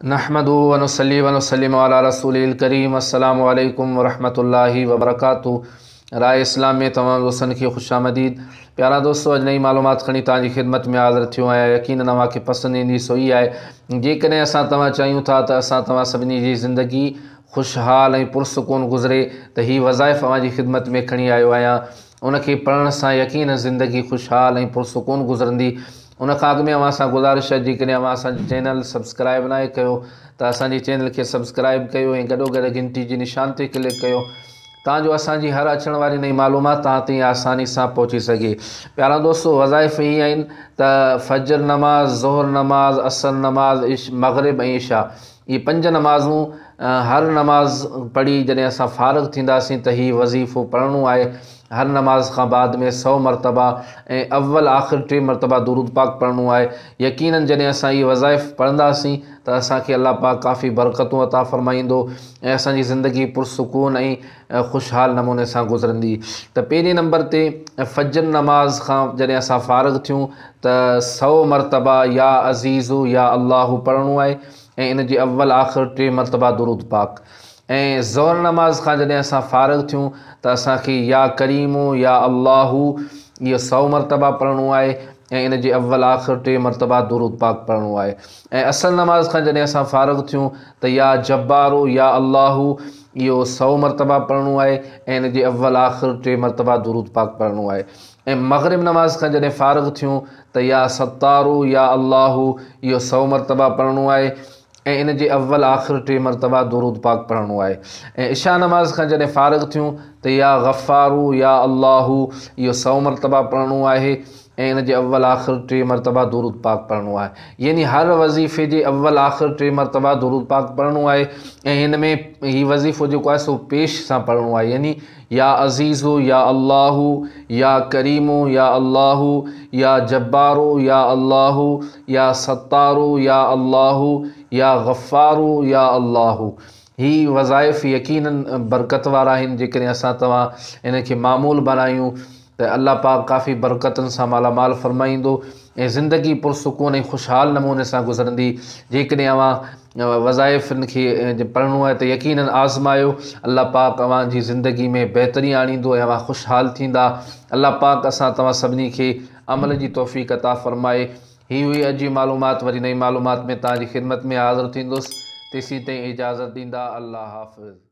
नहमदु व नुसल्ली व नुसल्लिमु अला रसूलिल करीम। अस्सलामु अलैकुम व रहमतुल्लाहि व बरकातुहू। राय इस्लाम में तमाम दोस्तन की खुशामदीद। प्यारा दोस्तों, अज नई मालूमात खणी तव्हांजी खिदमत में हाज़िर थियो आहियां। यकीन तव्हांखे पसंद ईंदी सो ई आहे। जेकॾहिं असां तव्हां चाहियूं था त असां तव्हां सभिनी जी ज़िंदगी खुशहाल ऐं पुरसुकून गुज़रे त ही वज़ाइफ़ तव्हांजी खिदमत में खणी आयो आहियां। उनखे पढ़ण सां यकीन ज़िंदगी खुशहाल ऐं पुरसुकून गुज़रंदी। उन खां अॻु में अवां सां गुज़ारिश आहे, जेकॾहिं अवां असांजो चैनल सब्सक्राइब न कयो त असांजे चैनल खे सब्सक्राइब कयो ऐं गॾोगॾु घंटी जी निशान ते क्लिक कयो ताजो असांजी हर अचण वारी नई मालूमात तव्हां ताईं आसानी सां पहुची सघे। प्यारा दोस्तों, वज़ाइफ़ ई आहिनि त फजर नमाज़, ज़ोहर नमाज़, असर नमाज़, मग़रिब ऐं इशा, ये 5 नमाज़ूं हर नमाज़ पढ़ी जॾहिं असां फ़ारिग़ थींदासीं त ही वज़ीफ़ो पढ़णो आहे। हर नमाज़ खां बाद में 100 मरतबा ऐं अव्वल आख़िर 3 मरतबा दुरूद पाक पढ़णो आहे। यकीनन जॾहिं असां ये वज़ाइफ़ पढ़ंदासीं त असांखे अल्लाह पाक काफ़ी बरकतूं अता फ़रमाईंदो ऐं असांजी ज़िंदगी पुरसुकून ऐं खुशहाल नमूने सां गुज़रंदी। त पहिरीं नंबर ते फजर नमाज़ खां जॾहिं असां फ़ारिग़ थियूं त 100 मरतबा या अज़ीज़ु या अल्लाहु पढ़णो आहे ऐं इन जे अव्वल आख़िर 3 मरतबा दुरूद पाक। ऐं ज़ोहर नमाज़ खां जॾहिं असां फ़ारिग़ थियूं त असांखे या करीमु या अल्लाहु इहो 100 मरतबा पढ़णो आहे ऐं इन जे अव्वल आख़िर 3 मरतबा दुरूद पाक पढ़णो आहे। ऐं असर नमाज़ खां जॾहिं असां फ़ारिग़ थियूं त या जब्बारो या अल्लाहु इहो 100 मरतबा पढ़णो आहे ऐं इन जे अव्वल आख़िर 3 मरतबा दुरूद पाक पढ़णो आहे। ऐं मग़रिब नमाज़ खां जॾहिं फ़ारिग़ थियूं त या सत्तारो या अल्लाहु इहो 100 मरतबा पढ़णो आहे ऐं इन जे अव्वल आख़िर 3 मरतबा दुरूद पाक पढ़णो आहे। ऐं इशा नमाज़ खां जॾहिं फ़ारिग़ थियूं त या गफ़ारू या अल्लाहु इहो 100 मरतबा पढ़णो आहे ऐं इन जे अव्वल आख़िर 3 मरतबा दुरूद पाक पढ़णो आहे। यानी हर वज़ीफ़े जे अव्वल आख़िर 3 मरतबा दुरूद पाक पढ़णो आहे। ऐं हिन में ही वज़ीफ़ो जेको आहे सो पेश सां पढ़णो आहे, यानी या अज़ीज़ु या अल्लाहु या करीमु या अल्लाहु या जब्बारो या अल्लाहु या सत्तारो या अल्लाहु या गफ़ारू या अल्लाहु। ही वज़ाइफ़ यकीनन बरकत वारा आहिनि। जेकॾहिं असां तव्हां इन खे मामूल बनायूं त अल्लाह पाक काफ़ी बरकतुनि सां मालामाल फ़रमाईंदो ऐं ज़िंदगी पुरसुकून ऐं खुशहाल नमूने सां गुज़रंदी। जेकॾहिं अवां वज़ाइफ़नि खे पढ़णो आहे त यकीनन आज़मायो। अल्लाह पाक अवांजी ज़िंदगी में बहितरी आणींदो ऐं अवां खुशहाल थींदा। अल्लाह पाक असां तव्हां सभिनी खे अमल जी तौफ़ीक़ अता फ़रमाए। ही हुई अॼु जी मालूमात। वरी नई मालूमात में तव्हांजी खिदमत में हाज़िर थींदुसि। तेसीं ताईं इजाज़त ॾींदा। अल्लाह हाफ़िज़।